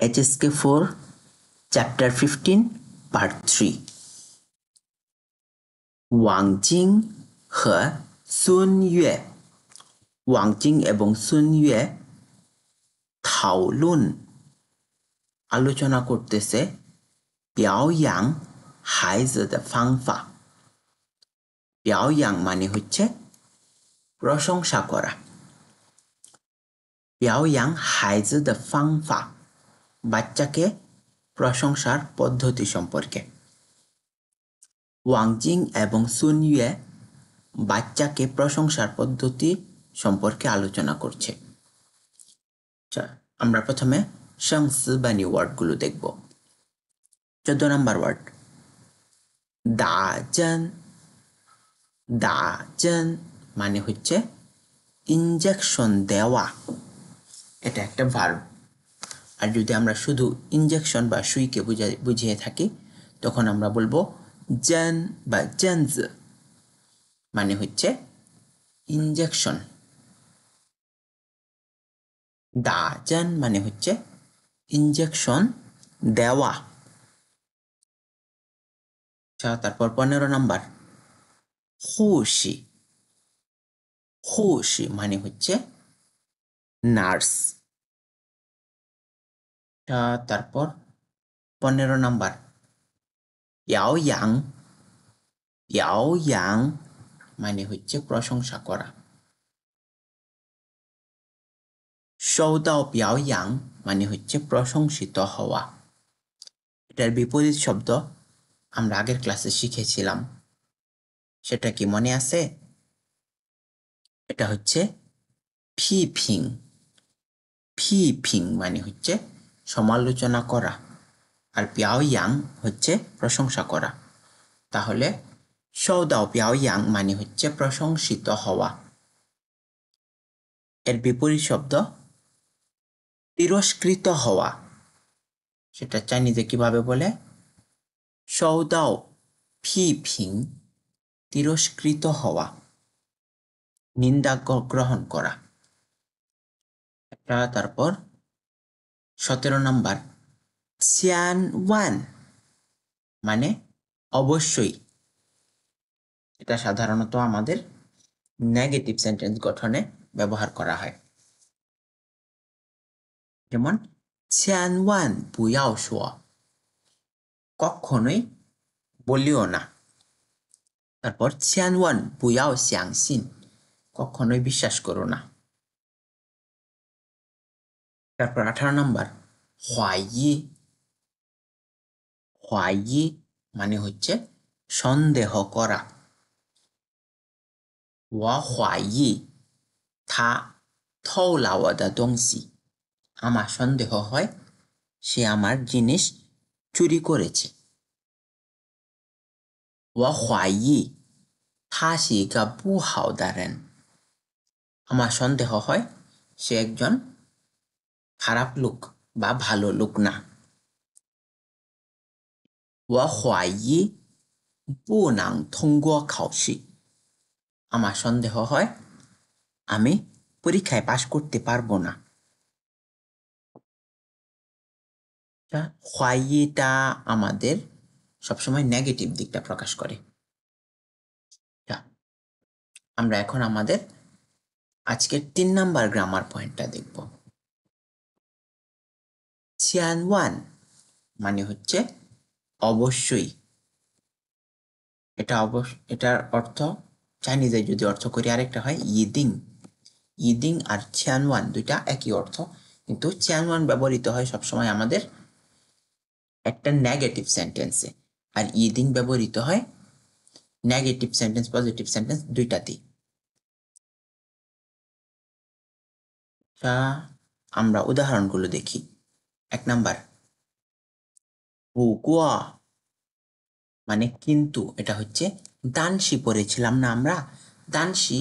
HSK4 Chapter 15 Part 3 Wang জিং হে সুন ইয়ে Wang জিং এবং সুন ইয়ে থাওলুন আলোচনা করতেছে পিয়াওয়াং হাইজে ফাংফা। পিয়াওয়াং মানে হচ্ছে প্রশংসা করা। পিয়াওয়াং হাইজে ফাংফা বাচ্চাকে প্রশংসার পদ্ধতি সম্পর্কে। ওয়াং জিং এবং সুন ইয়ে বাচ্চাকে প্রশংসার পদ্ধতি সম্পর্কে আলোচনা করছে। আমরা প্রথমে সংস্বানী ওয়ার্ডগুলো দেখব। 14 নম্বর ওয়ার্ড দাজেন। দাজেন মানে হচ্ছে ইনজেকশন দেওয়া, এটা একটা ভার্ব। আর যদি আমরা শুধু ইনজেকশন বা সুইকে বুঝিয়ে থাকি তখন আমরা বলবো জেন বা জেনজ মানে হচ্ছে ইনজেকশন। দাজেন মানে হচ্ছে ইনজেকশন দেওয়া। তারপর 15 নম্বর হুশি। হুশি মানে হচ্ছে নার্স। তারপর 15 নম্বর ইয়াওয়াং। ইয়াওয়াং মানে হচ্ছে প্রশংসা করা। 受到表扬মানে হচ্ছে প্রশংসিত হওয়া। এটার বিপরীত শব্দ আমরা আগের ক্লাসে শিখেছিলাম, সেটা কি মনে আছে? এটা হচ্ছে ফিফিং। ফিফিং মানে হচ্ছে সমালোচনা করা, আর পিয়াওয়াং হচ্ছে প্রশংসা করা। তাহলে 受到表扬মানে হচ্ছে প্রশংসিত হওয়া। এর বিপরীত শব্দ তিরস্কৃত হওয়া, সেটা চাইনিজে কিভাবে বলে? 受到批评 তিরস্কৃত হওয়া, নিন্দা গ্রহণ করা। তারপর 17 নম্বর ছিয়ান ওয়ান মানে অবশ্যই। এটা সাধারণত আমাদের নেগেটিভ সেন্টেন্স গঠনে ব্যবহার করা হয়, যেমন 千万不要说 কখনোই বলিও না। তারপর 千万不要相信 কখনোই বিশ্বাস করো না। তারপর 18 নম্বর হোয়াই। হোয়াই মানে হচ্ছে সন্দেহ করা। 我怀疑他偷了我的东西，আমার সন্দেহ হয় সে আমার জিনিস চুরি করেছে। 我怀疑他是一个不好的人，আমার সন্দেহ হয় সে একজন খারাপ লোক বা ভালো লোক না। 我怀疑不能通过考试，আমার সন্দেহ হয় আমি পরীক্ষায় পাশ করতে পারবো না। হোয়াইটা আমাদের সবসময় নেগেটিভ দিকটা প্রকাশ করে। আমরা এখন আমাদের আজকের 3 নাম্বার গ্রামার পয়েন্টটা দেখব। 千万মানে হচ্ছে অবশ্যই। এটার অর্থ চাইনিজে যদি অর্থ করি আরেকটা হয় ইদিং। ইদিং আর 千万দুইটা একই অর্থ, কিন্তু 千万ব্যবহৃত হয় সবসময় আমাদের একটা নেগেটিভ সেন্টেন্সে, আর ইদিং ব্যবহৃত হয় নেগেটিভ সেন্টেন্স পজিটিভ সেন্টেন্স দুইটাতেই। আমরা উদাহরণগুলো দেখি। 1 নাম্বার 不过মানে কিন্তু, এটা হচ্ছে দানশি পড়েছিলাম না আমরা, দানশি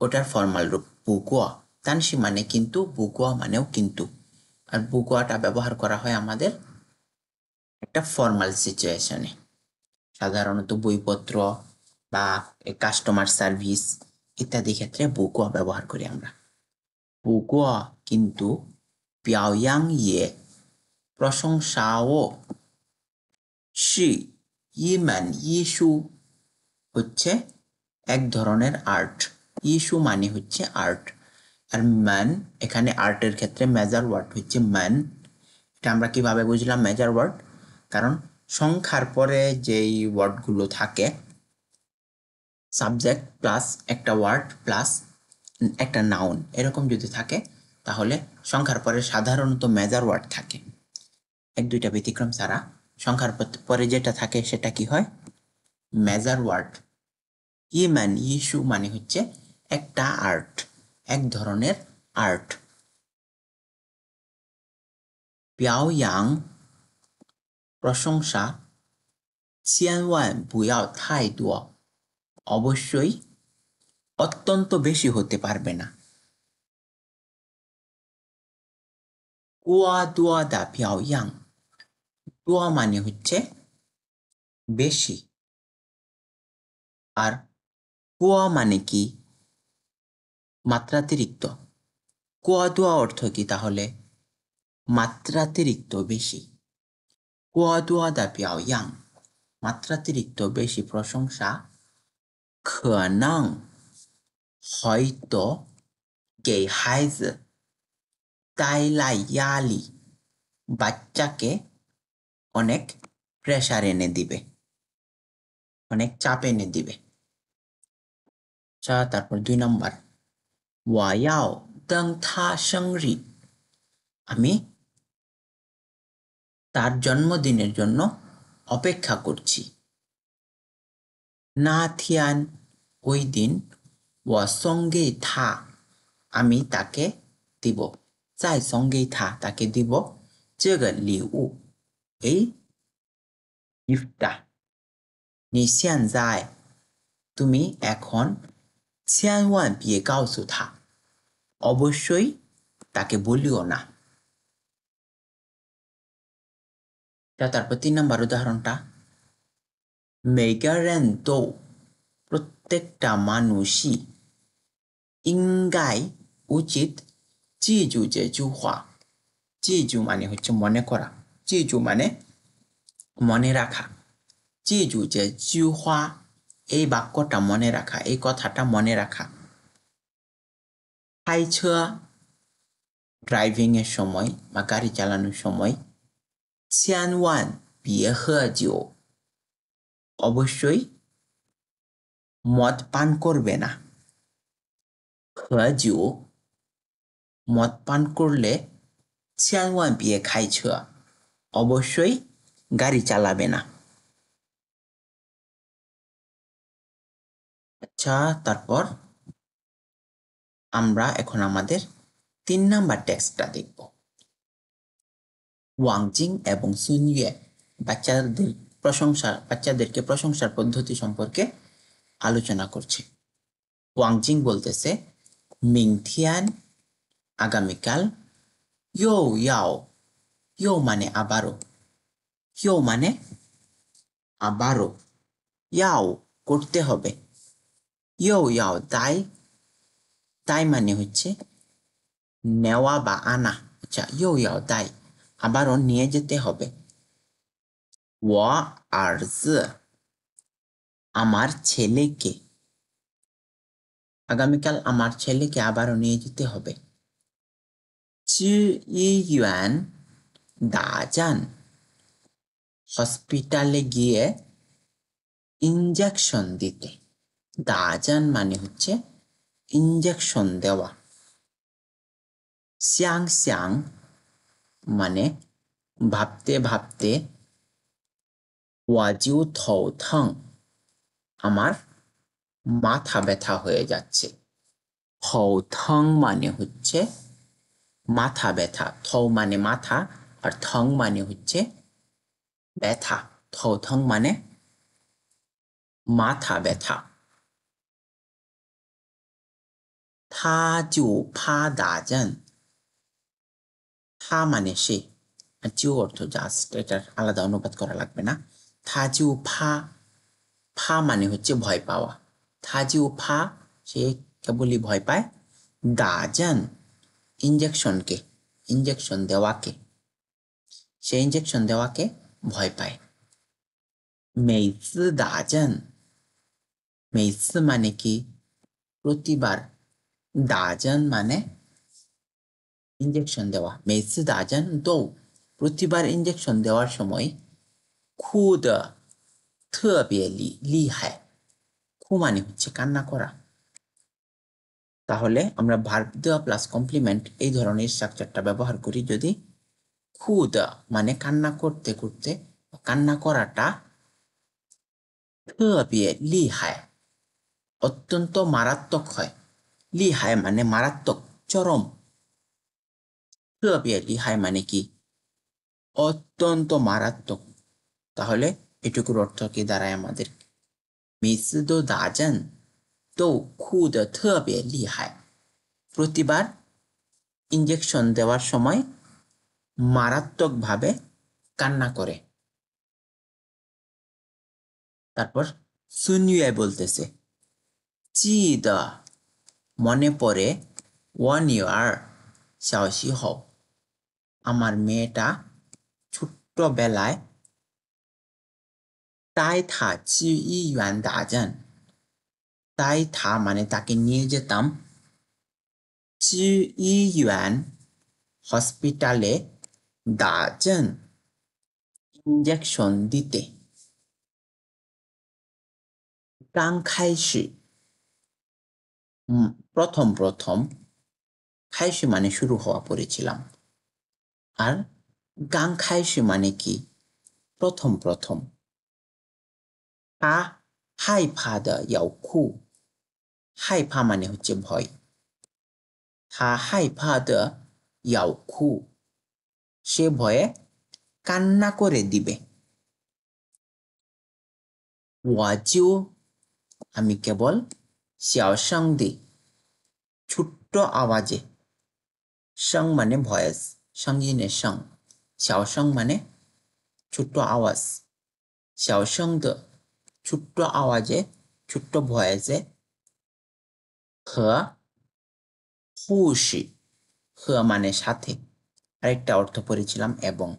ওটার ফর্মাল রূপ 不过। দানশি মানে কিন্তু, 不过মানেও কিন্তু। আর 不过টা ব্যবহার করা হয় আমাদের একটা ফর্মাল সিচুয়েশনে, সাধারণত বইপত্র বা কাস্টমার সার্ভিস ইত্যাদি ক্ষেত্রে 不过ব্যবহার করি আমরা। 不过কিন্তু পিয়াওয়াং ইয়ে প্রশংসাও সি ইমান ইস্যু হচ্ছে এক ধরনের আর্ট। ইস্যু মানে হচ্ছে আর্ট। আর ম্যান এখানে আর্টের ক্ষেত্রে মেজার ওয়ার্ড হচ্ছে ম্যান। এটা আমরা কিভাবে বুঝলাম মেজার ওয়ার্ড? কারণ সংখ্যার পরে যেই ওয়ার্ডগুলো থাকে, সাবজেক্ট প্লাস একটা ওয়ার্ড প্লাস একটা নাউন, এরকম যদি থাকে তাহলে সংখ্যার পরে সাধারণত মেজার ওয়ার্ড থাকে। এক দুইটা ব্যতিক্রম ছাড়া সংখ্যার পরে যেটা থাকে সেটা কি হয়? Measure word. ইমান ইস্যু মানে হচ্ছে একটা আর্ট, এক ধরনের আর্ট। পিয়াওয়াং প্রশংসা, 千万不要太多, অবশ্যই অত্যন্ত বেশি হতে পারবে না।过多的表扬, 多মানে হচ্ছে বেশি, আর কুয়া মানে কি? মাত্রাতিরিক্ত। কুয়া দুয়া অর্থ কি তাহলে? মাত্রাতিরিক্ত বেশি। কুয়া দুয়া দা পিয়াওয়াং, মাত্রাতিরিক্ত বেশি প্রশংসা, 可能 হয়তো 给孩子带来压力, বাচ্চাকে অনেক প্রেসার এনে দিবে, অনেক চাপ এনে দিবে। আচ্ছা, তারপর 2 নম্বর, 我要等他生日, আমি তার জন্মদিনের জন্য অপেক্ষা করছি। না থিয়ান, ওই দিন, 我送给他, আমি তাকে দিব, 再送给他, তাকে দিব, 这个礼物, এই গিফটটা, 你现在, তুমি এখন, 千万别告诉他, অবশ্যই তাকে বলিও না। তারপর 3 নম্বর উদাহরণটা, 每个人都, প্রত্যেকটা মানুষই, 应该 উচিত, 记住这句话, 记住মানে হচ্ছে মনে করা, 记住মানে মনে রাখা, 记住这句话, এই বাক্যটা মনে রাখা, এই কথাটা মনে রাখা। 开车 ড্রাইভিং এর সময় বা গাড়ি চালানোর সময়, 千万别喝酒, অবশ্যই মদ পান করবে না। 喝酒 মদ পান করলে, 千万别开车, অবশ্যই গাড়ি চালাবে না। আচ্ছা, তারপর আমরা এখন আমাদের 3 নাম্বার টেক্সটটা দেখব। ওয়াং জিং এবং সুন ইয়ে বাচ্চাদেরকে প্রশংসার পদ্ধতি সম্পর্কে আলোচনা করছে। ওয়াং জিং বলতেছে, মিংথিয়ান, আগামীকাল, ইয়ো ইয়াও, ইয়ো মানে আবারও, ইয়ো মানে আবারও, ইয়াও করতে হবে, ইয়ো ইয়াও তাই, তাই মানে হচ্ছে নেওয়া বা আনা। আচ্ছা, ইয়ো ইয়াও তাই, আবারও নিয়ে যেতে হবে। 我儿子, আমার ছেলেকে, আগামীকাল আমার ছেলেকে আবারও নিয়ে যেতে হবে। 去医院打针, হসপিটালে গিয়ে ইনজেকশন দিতে, দাজান মানে হচ্ছে ইনজেকশন দেওয়া। 想想 মানে ভাবতে ভাবতে, 我就头疼, আমার মাথা ব্যথা হয়ে যাচ্ছে। 头疼 মানে হচ্ছে মাথা ব্যথা, থৌ মানে মাথা আর থং মানে হচ্ছে ব্যথা। 头疼 মানে মাথা ব্যথা। 他就怕打针, 他মানে সে, আর জিও অর্থ জাস্ট, এটার আলাদা অনুবাদ করা লাগবে না। 他就怕, ফা মানে হচ্ছে ভয় পাওয়া, 他就怕, সে কেবলই ভয় পায়, 打针 ইনজেকশনকে, ইনজেকশন দেওয়াকে। সে ইঞ্জেকশন দেওয়াকে ভয় পায়। 每次打针 每次মানে কি প্রতিবার, 打针মানে ইঞ্জেকশন দেওয়া, 每次打针都 প্রতিবার ইঞ্জেকশন দেওয়ার সময় 哭的特别厉害, খু মানে হচ্ছে কান্না করা। তাহলে আমরা ভার্ব দেওয়া প্লাস কমপ্লিমেন্ট এই ধরনের স্ট্রাকচারটা ব্যবহার করি যদি খুদ মানে কান্না করতে করতে, কান্না করাটা 特别厉害 অত্যন্ত মারাত্মক হয়। 厉害মানে মারাত্মক, চরম। 特别厉害মানে কি অত্যন্ত মারাত্মক। তাহলে এটুকুর অর্থ কি দাঁড়ায় আমাদের, 每次都打针都哭得特别厉害, প্রতিবার ইঞ্জেকশন দেওয়ার সময় মারাত্মকভাবে কান্না করে। তারপর সুনিয়ে বলতেছে 记得 মনে পড়ে 我女儿小时候 আমার মেয়েটা ছোট্টবেলায় 带她去医院打针, 带她মানে তাকে নিয়ে যেতাম, 去医院হসপিটালে, 打针 ইঞ্জেকশন দিতে। 刚开始 প্রথম প্রথম, 开始মানে শুরু হওয়া পড়েছিলাম, আর 刚开始মানে কি প্রথম প্রথম। 他害怕的要哭, 害怕মানে হচ্ছে ভয়, 他害怕的要哭 সে ভয়ে কান্না করে দিবে। 我就 আমি কেবল 小声地 ছোট্ট আওয়াজে, 声মানে ভয়েস, সঙ্গীনের সং, 小声মানে ছোট্ট আওয়াজ, 小声的 ছোট্ট আওয়াজে, ছোট্ট ভয়েসে, 和护士 和মানে সাথে, আরেকটা অর্থ পড়েছিলাম এবং,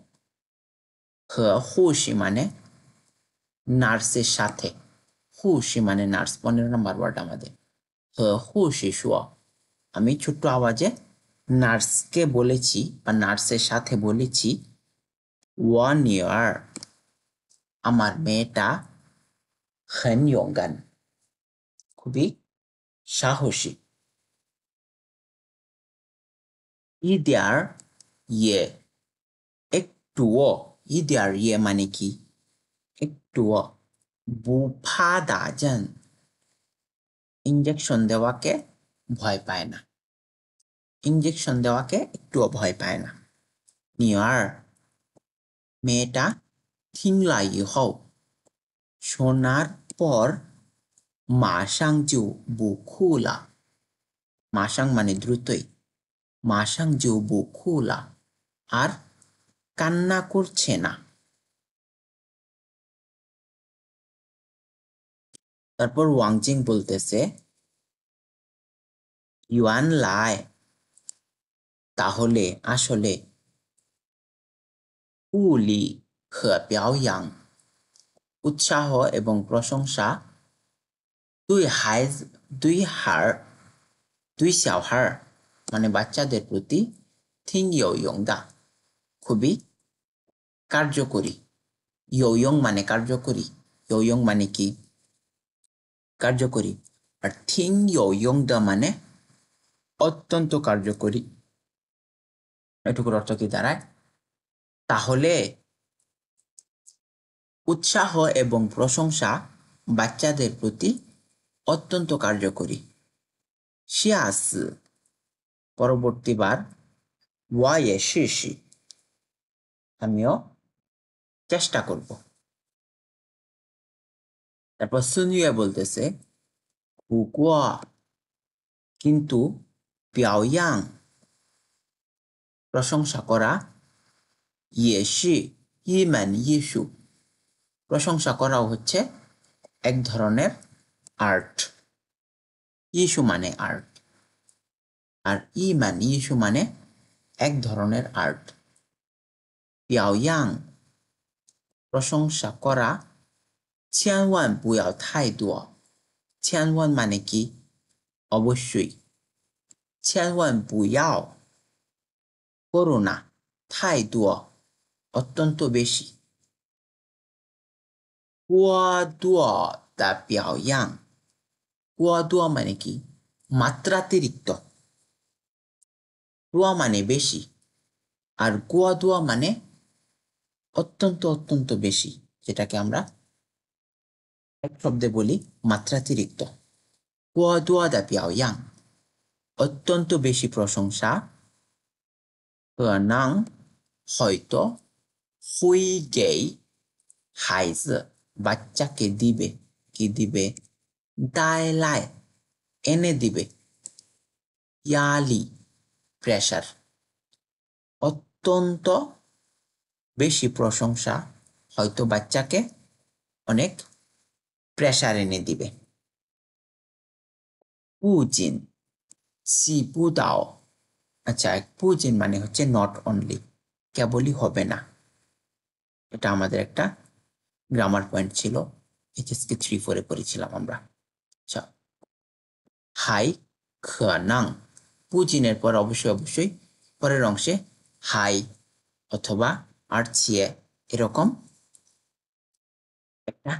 和护士মানে নার্সের সাথে, 护士মানে নার্স, 15 নম্বর ওয়ার্ড আমাদের। 和护士说 আমি ছোট্ট আওয়াজে নার্সকে বলেছি বা নার্সের সাথে বলেছি 我女儿 আমার মেয়েটা 很勇敢 খুবই সাহসী। 一点儿也 একটুও, 一点儿也মানে কি একটুও, 不怕打针 ইঞ্জেকশন দেওয়াকে ভয় পায় না, ইঞ্জেকশন দেওয়াকে একটুও ভয় পায় না। 女儿 মেয়েটা 听了以后 শোনার পর 马上就不哭了, 马上মানে দ্রুতই, 马上就不哭了আর কান্না করছে না। তারপর ওয়াংজিং বলতেছে 原来 তাহলে আসলে, 物理和表扬 উৎসাহ এবং প্রশংসা, 对孩子 দুই小孩 মানে বাচ্চাদের প্রতি, 挺有用的 খুবই কার্যকরী, 有用মানে কার্যকরী, 有用মানে কি কার্যকরী, আর 挺有用的মানে অত্যন্ত কার্যকরী। এটুকুর অর্থ কি দাঁড়ায়, তাহলে উৎসাহ এবং প্রশংসা বাচ্চাদের প্রতি অত্যন্ত কার্যকরী। 下次 পরবর্তীবার, 我也试试 আমিও চেষ্টা করব। তারপর সুনিয়ে বলতেছে 不过 কিন্তু 表扬 প্রশংসা করা, 也是一门艺术 প্রশংসা করাও হচ্ছে এক ধরনের আর্ট, ইস্যু মানে আর্ট, আর ইমান ইস্যু মানে এক ধরনের আর্ট। 表扬প্রশংসা করা千万不要太多千万মানে কি অবশ্যই千万不要করো না太多অত্যন্ত বেশি过多的表扬过多মানে কি মাত্রাতিরিক্ত多মানে বেশি আর过多মানে অত্যন্ত অত্যন্ত বেশি যেটাকে আমরা এক শব্দে বলি মাত্রাতিরিক্ত 过多的表扬অত্যন্ত বেশি প্রশংসা 可能হয়তো会给孩子বাচ্চাকে দিবে কি দিবে 带来 এনে দিবে 压力 প্রেসার অত্যন্ত বেশি প্রশংসা হয়তো বাচ্চাকে অনেক প্রেসার এনে দিবে 不仅 সি পুদাও আচ্ছা পুজিন মানে হচ্ছে নট অনলি কেবলই হবে না এটা আমাদের একটা গ্রামার পয়েন্ট ছিল এইচএসকে 3-4 এ পড়েছিলাম আমরা আচ্ছা হাই খনাং পুজিনের পর অবশ্যই পরের অংশে হাই অথবা আরচিয়ে এরকম একটা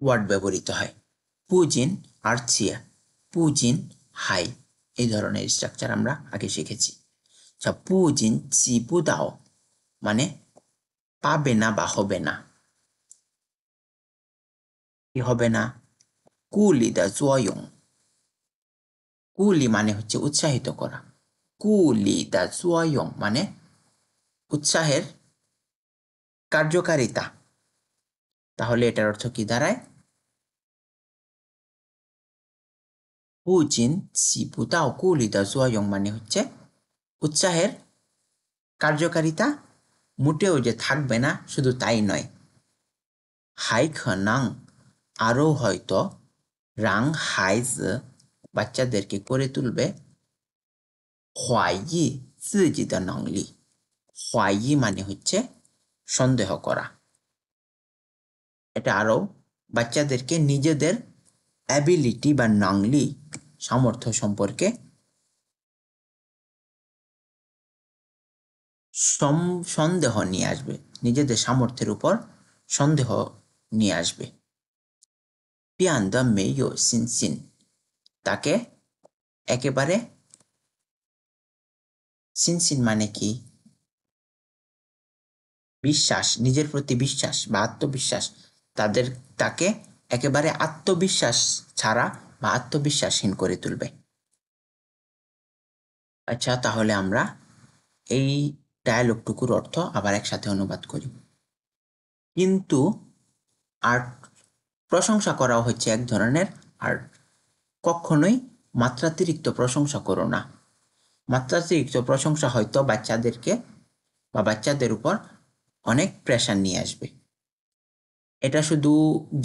ওয়ার্ড ব্যবহৃত হয় পুজিন আরচিয়ে পুজিন হাই এই ধরনের স্ট্রাকচার আমরা আগে শিখেছি আচ্ছা পুজিন চিপুদাও মানে পাবে না বা হবে না কি হবে না কুলি দা জোয়ং কুলি মানে হচ্ছে উৎসাহিত করা কুলি দা জোয়ং মানে উৎসাহের কার্যকারিতা তাহলে এটার অর্থ কি দাঁড়ায় পুজিন চিপুদাও কুলি দা জোয়ং মানে হচ্ছে উৎসাহের কার্যকারিতা মোটেও যে থাকবে না শুধু তাই নয় হাই খনাং আরও হয়তো রাং হাইজ বাচ্চাদেরকে করে তুলবে 怀疑自己的能力 怀疑মানে হচ্ছে সন্দেহ করা এটা আরো বাচ্চাদেরকে নিজেদের অ্যাবিলিটি বা নাংলি সামর্থ্য সম্পর্কে সন্দেহ নিয়ে আসবে নিজেদের সামর্থ্যের উপর সন্দেহ নিয়ে আসবে 变得没有信心 তাকে একেবারে সিনসিন মানে কি বিশ্বাস নিজের প্রতি বিশ্বাস বা আত্মবিশ্বাস তাকে একেবারে আত্মবিশ্বাস ছাড়া বা আত্মবিশ্বাসহীন করে তুলবে আচ্ছা তাহলে আমরা এই ডায়ালগটুকুর অর্থ আবার একসাথে অনুবাদ করি কিন্তু আর্ট প্রশংসা করা হচ্ছে এক ধরনের আর্ট কখনোই মাত্রাতিরিক্ত প্রশংসা করো না মাত্রাতিরিক্ত প্রশংসা হয়তো বাচ্চাদেরকে বা বাচ্চাদের উপর অনেক প্রেশার নিয়ে আসবে এটা শুধু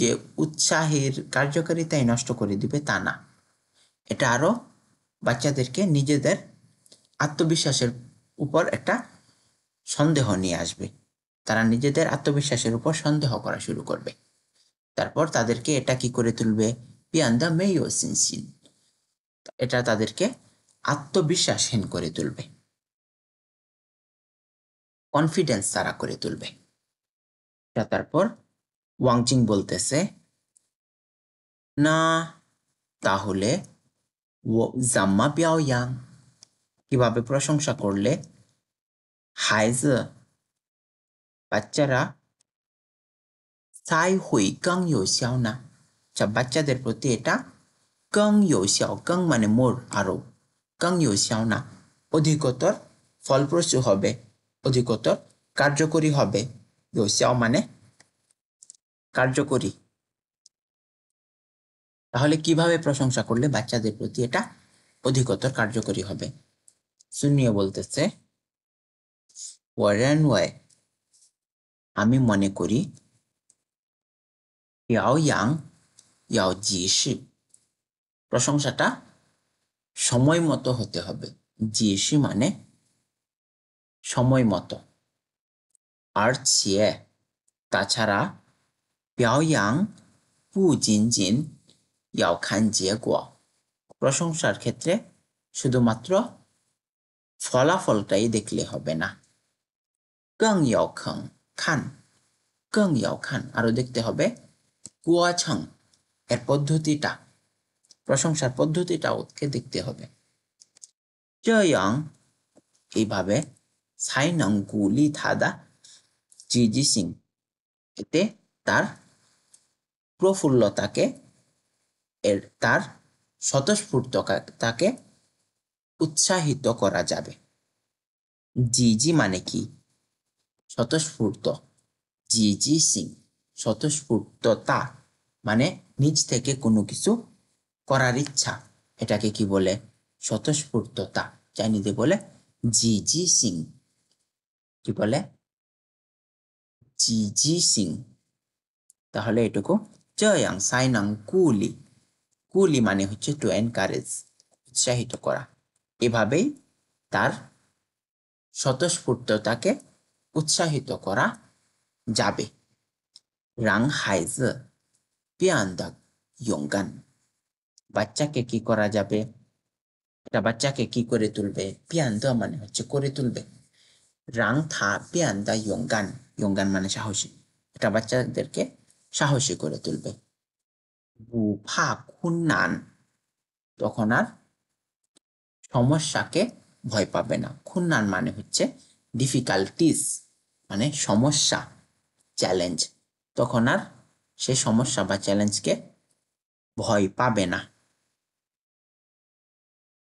যে উৎসাহের কার্যকারিতাই নষ্ট করে দিবে তা না এটা আরো বাচ্চাদেরকে নিজেদের আত্মবিশ্বাসের উপর একটা সন্দেহ নিয়ে আসবে তারা নিজেদের আত্মবিশ্বাসের উপর সন্দেহ করা শুরু করবে তারপর তাদেরকে এটা কি করে তুলবে পিয়ান্দা মেয়ো সিনসিন এটা তাদেরকে আত্মবিশ্বাসহীন করে তুলবে কনফিডেন্স তারা করে তুলবে তারপর ওয়াংচিং বলতেছে না তাহলে ও জাম্মা পিয়াও ইয়াং কিভাবে প্রশংসা করলে হাইজ বাচ্চারা সাই হুই গং ইউ xiao না আচ্ছা বাচ্চাদের প্রতি এটা গং ইউ xiao গং মানে মোর আরো গং ইউ xiao না অধিকতর ফলপ্রসূ হবে অধিকতর কার্যকরী হবে ইউ xiao মানে কার্যকরী তাহলে কিভাবে প্রশংসা করলে বাচ্চাদের প্রতি এটা অধিকতর কার্যকরী হবে শুনিয়ে বলতেছে ওয়ারেন ওয়াই আমি মনে করি ইয়াও ইয়াং ইয়াও জিশি প্রশংসাটা সময় মতো হতে হবে জিশি মানে সময় মতো 而且তাছাড়া表扬不仅仅要看结果প্রশংসার ক্ষেত্রে শুধুমাত্র ফলাফলটাই দেখলে হবে না更要看更要看আরো দেখতে হবে 过程 এর পদ্ধতিটা প্রশংসার পদ্ধতিটাও দেখতে হবে 这样 এইভাবে 才能鼓励他的积极性 এতে তার প্রফুল্লতাকে তার স্বতঃস্ফূর্ততাকে উৎসাহিত করা যাবে জিজি মানে কি স্বতঃস্ফূর্ত জিজি সিং স্বতঃস্ফূর্ততা মানে নিজ থেকে কোনো কিছু করার ইচ্ছা এটাকে কি বলে স্বতঃস্ফূর্ততা চাইনিজে বলে জিজি সিং কি বলে জিজি সিং তাহলে এটুকু 这样才能鼓励কুলি মানে হচ্ছে টু এনকারেজ উৎসাহিত করা এভাবেই তার স্বতঃস্ফূর্ততাকে উৎসাহিত করা যাবে 让孩子变得勇敢 বাচ্চাকে কি করা যাবে এটা বাচ্চাকে কি করে তুলবে 变得মানে হচ্ছে করে তুলবে 让他变得勇敢勇敢মানে সাহসী এটা বাচ্চাদেরকে সাহসী করে তুলবে 不怕困难 তখন আর সমস্যাকে ভয় পাবে না খুন্নান মানে হচ্ছে ডিফিকাল্টিস মানে সমস্যা চ্যালেঞ্জ তখন আর সে সমস্যা বা চ্যালেঞ্জকে ভয় পাবে না